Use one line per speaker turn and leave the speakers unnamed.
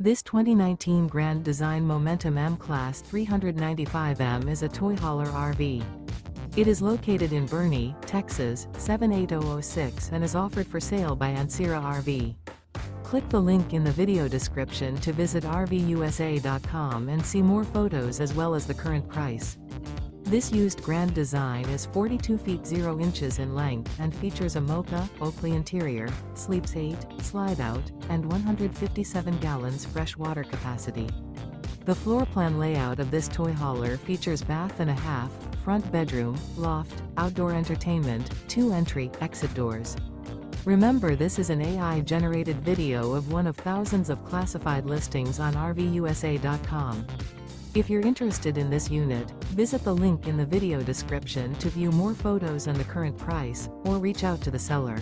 This 2019 Grand Design Momentum M-Class 395M is a toy hauler RV. It is located in Boerne, Texas, 78006 and is offered for sale by Ancira RV. Click the link in the video description to visit RVUSA.com and see more photos as well as the current price. This used Grand Design is 42 feet 0 inches in length and features a Mocha, Oakley interior, sleeps 8, Slideout, and 157 gallons fresh water capacity. The floor plan layout of this toy hauler features bath and a half, front bedroom, loft, outdoor entertainment, 2 entry/exit doors. Remember, this is an AI-generated video of one of thousands of classified listings on RVUSA.com. If you're interested in this unit, visit the link in the video description to view more photos and the current price, or reach out to the seller.